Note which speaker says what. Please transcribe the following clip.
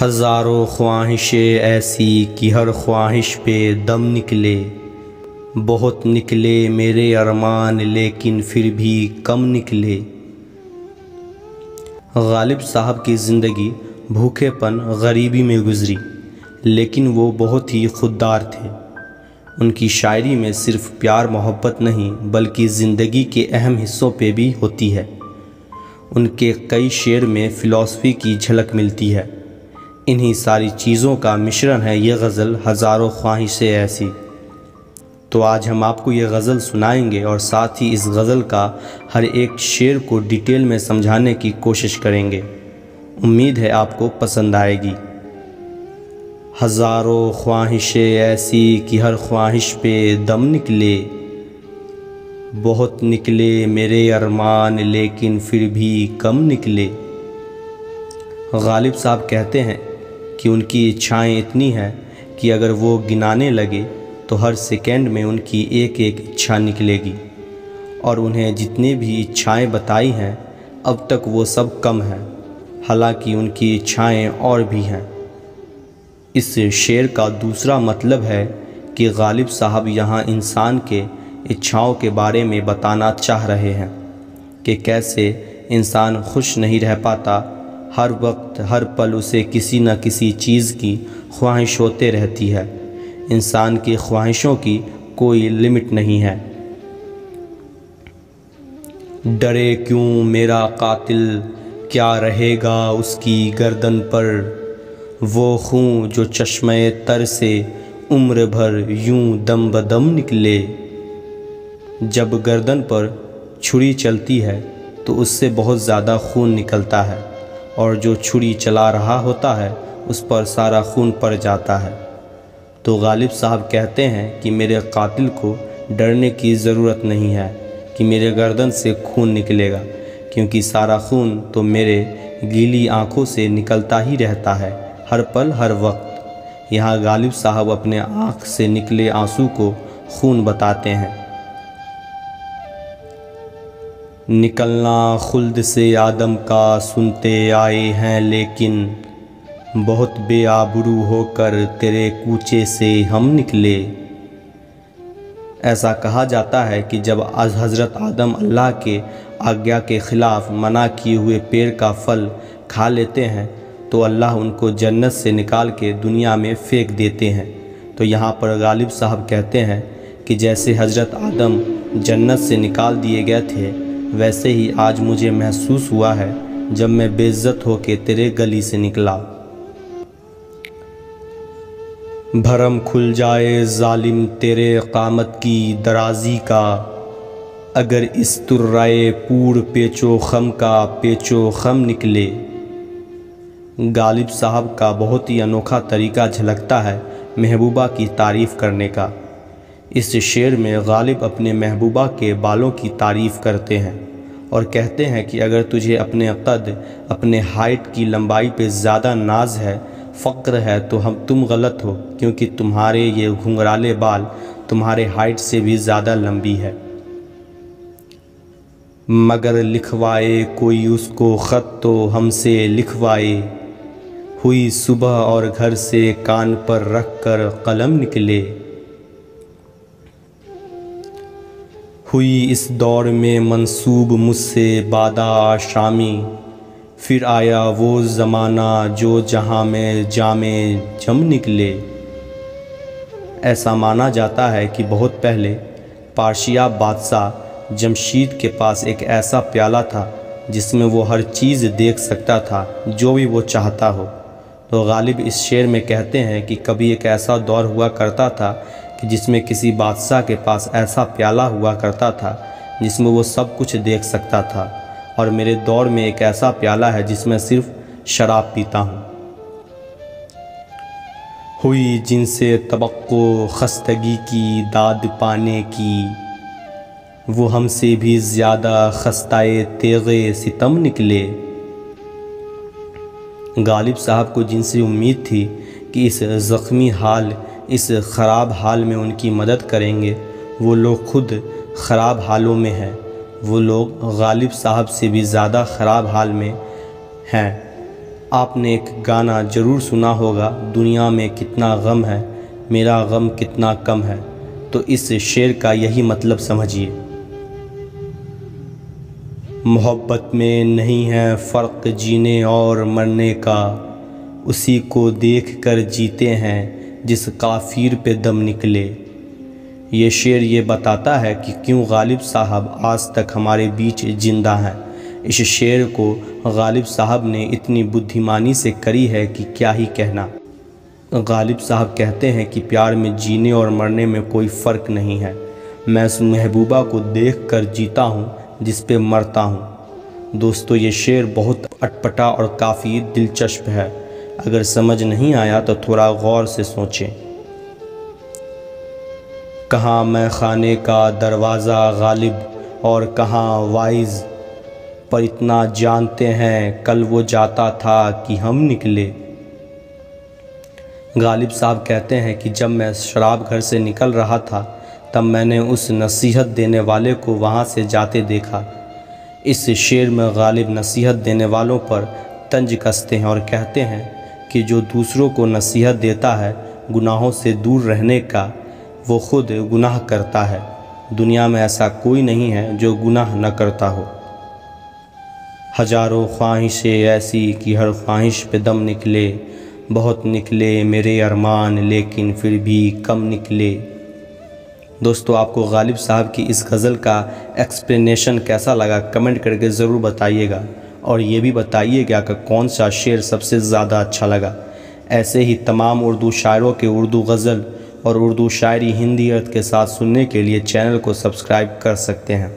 Speaker 1: ہزاروں خواہشیں ایسی کہ ہر خواہش پہ دم نکلے، بہت نکلے میرے ارمان لیکن پھر بھی کم نکلے۔ غالب صاحب کی زندگی بھوکے پن غریبی میں گزری، لیکن وہ بہت ہی خوددار تھے۔ ان کی شاعری میں صرف پیار محبت نہیں بلکہ زندگی کے اہم حصوں پہ بھی ہوتی ہے۔ ان کے کئی شعر میں فلسفی کی جھلک ملتی ہے۔ انہی ساری چیزوں کا مشرن ہے یہ غزل ہزاروں خواہشیں ایسی۔ تو آج ہم آپ کو یہ غزل سنائیں گے اور ساتھ ہی اس غزل کا ہر ایک شعر کو ڈیٹیل میں سمجھانے کی کوشش کریں گے۔ امید ہے آپ کو پسند آئے گی۔ ہزاروں خواہشیں ایسی کہ ہر خواہش پہ دم نکلے، بہت نکلے میرے ارمان لیکن پھر بھی کم نکلے۔ غالب صاحب کہتے ہیں کہ ان کی اچھائیں اتنی ہیں کہ اگر وہ گنانے لگے تو ہر سیکنڈ میں ان کی ایک ایک اچھا نکلے گی، اور انہیں جتنے بھی اچھائیں بتائی ہیں اب تک وہ سب کم ہیں، حالانکہ ان کی اچھائیں اور بھی ہیں۔ اس شعر کا دوسرا مطلب ہے کہ غالب صاحب یہاں انسان کے اچھاؤں کے بارے میں بتانا چاہ رہے ہیں کہ کیسے انسان خوش نہیں رہ پاتا، ہر وقت ہر پل اسے کسی نہ کسی چیز کی خواہش ہوتے رہتی ہے۔ انسان کی خواہشوں کی کوئی لمٹ نہیں ہے۔ ڈرے کیوں میرا قاتل، کیا رہے گا اس کی گردن پر، وہ خون جو چشمے تر سے عمر بھر یوں دم بدم نکلے۔ جب گردن پر چھری چلتی ہے تو اس سے بہت زیادہ خون نکلتا ہے، اور جو چھری چلا رہا ہوتا ہے اس پر سارا خون پڑ جاتا ہے۔ تو غالب صاحب کہتے ہیں کہ میرے قاتل کو ڈرنے کی ضرورت نہیں ہے کہ میرے گردن سے خون نکلے گا، کیونکہ سارا خون تو میرے گیلی آنکھوں سے نکلتا ہی رہتا ہے ہر پل ہر وقت۔ یہاں غالب صاحب اپنے آنکھ سے نکلے آنسو کو خون بتاتے ہیں۔ نکلنا خلد سے آدم کا سنتے آئے ہیں، لیکن بہت بے آبرو ہو کر تیرے کوچے سے ہم نکلے۔ ایسا کہا جاتا ہے کہ جب حضرت آدم اللہ کے آگیا کے خلاف منع کیے ہوئے پیڑ کا پھل کھا لیتے ہیں تو اللہ ان کو جنت سے نکال کے دنیا میں پھینک دیتے ہیں۔ تو یہاں پر غالب صاحب کہتے ہیں کہ جیسے حضرت آدم جنت سے نکال دیے گئے تھے، ویسے ہی آج مجھے محسوس ہوا ہے جب میں بے عزت ہو کے تیرے گلی سے نکلا۔ بھرم کھل جائے ظالم تیرے قامت کی درازی کا، اگر اس ترائے پور پیچو خم کا پیچو خم نکلے۔ غالب صاحب کا بہت ہی انوکھا طریقہ جھلکتا ہے محبوبہ کی تعریف کرنے کا۔ اس شعر میں غالب اپنے محبوبہ کے بالوں کی تعریف کرتے ہیں اور کہتے ہیں کہ اگر تجھے اپنے قد، اپنے ہائٹ کی لمبائی پہ زیادہ ناز ہے، فخر ہے، تو تم غلط ہو، کیونکہ تمہارے یہ گھنگرالے بال تمہارے ہائٹ سے بھی زیادہ لمبی ہے۔ مگر لکھوائے کوئی اس کو خط تو ہم سے لکھوائے، ہوئی صبح اور گھر سے کان پر رکھ کر قلم نکلے۔ ہوئی اس دور میں منسوب مجھ سے بادہ آشامی، پھر آیا وہ زمانہ جو جہاں میں جام جم نکلے۔ ایسا مانا جاتا ہے کہ بہت پہلے پارشیا بادشاہ جمشید کے پاس ایک ایسا پیالہ تھا جس میں وہ ہر چیز دیکھ سکتا تھا جو بھی وہ چاہتا ہو۔ تو غالب اس شعر میں کہتے ہیں کہ کبھی ایک ایسا دور ہوا کرتا تھا کہ جس میں کسی بادشاہ کے پاس ایسا پیالہ ہوا کرتا تھا جس میں وہ سب کچھ دیکھ سکتا تھا، اور میرے دور میں ایک ایسا پیالہ ہے جس میں صرف شراب پیتا ہوں۔ ہوئی جن سے توقع خستگی کی داد پانے کی، وہ ہم سے بھی زیادہ خستائے تیغِ ستم نکلے۔ غالب صاحب کو جن سے امید تھی کہ اس زخمی حال، اس خراب حال میں ان کی مدد کریں گے، وہ لوگ خود خراب حالوں میں ہیں۔ وہ لوگ غالب صاحب سے بھی زیادہ خراب حال میں ہیں۔ آپ نے ایک گانا ضرور سنا ہوگا، دنیا میں کتنا غم ہے، میرا غم کتنا کم ہے۔ تو اس شعر کا یہی مطلب سمجھیے۔ محبت میں نہیں ہے فرق جینے اور مرنے کا، اسی کو دیکھ کر جیتے ہیں جس کافر پہ دم نکلے۔ یہ شعر یہ بتاتا ہے کہ کیوں غالب صاحب آج تک ہمارے بیچ زندہ ہیں۔ اس شعر کو غالب صاحب نے اتنی بدھیمانی سے کری ہے کہ کیا ہی کہنا۔ غالب صاحب کہتے ہیں کہ پیار میں جینے اور مرنے میں کوئی فرق نہیں ہے، میں اس محبوبہ کو دیکھ کر جیتا ہوں جس پہ مرتا ہوں۔ دوستو، یہ شعر بہت اٹپٹا اور کافی دلچسپ ہے، اگر سمجھ نہیں آیا تو تھوڑا غور سے سوچیں۔ کہاں میں خانے کا دروازہ غالب اور کہاں وائز، پر اتنا جانتے ہیں کل وہ جاتا تھا کہ ہم نکلے۔ غالب صاحب کہتے ہیں کہ جب میں شراب گھر سے نکل رہا تھا تب میں نے اس نصیحت دینے والے کو وہاں سے جاتے دیکھا۔ اس شعر میں غالب نصیحت دینے والوں پر طنز کستے ہیں اور کہتے ہیں کہ جو دوسروں کو نصیحت دیتا ہے گناہوں سے دور رہنے کا، وہ خود گناہ کرتا ہے۔ دنیا میں ایسا کوئی نہیں ہے جو گناہ نہ کرتا ہو۔ ہزاروں خواہشیں ایسی کہ ہر خواہش پہ دم نکلے، بہت نکلے میرے ارمان لیکن پھر بھی کم نکلے۔ دوستو، آپ کو غالب صاحب کی اس غزل کا ایکسپلینیشن کیسا لگا کمنٹ کر کے ضرور بتائیے گا، اور یہ بھی بتائیے گا کہ کون سا شعر سب سے زیادہ اچھا لگا۔ ایسے ہی تمام اردو شاعروں کے اردو غزل اور اردو شاعری ہندی ارتھ کے ساتھ سننے کے لیے چینل کو سبسکرائب کر سکتے ہیں۔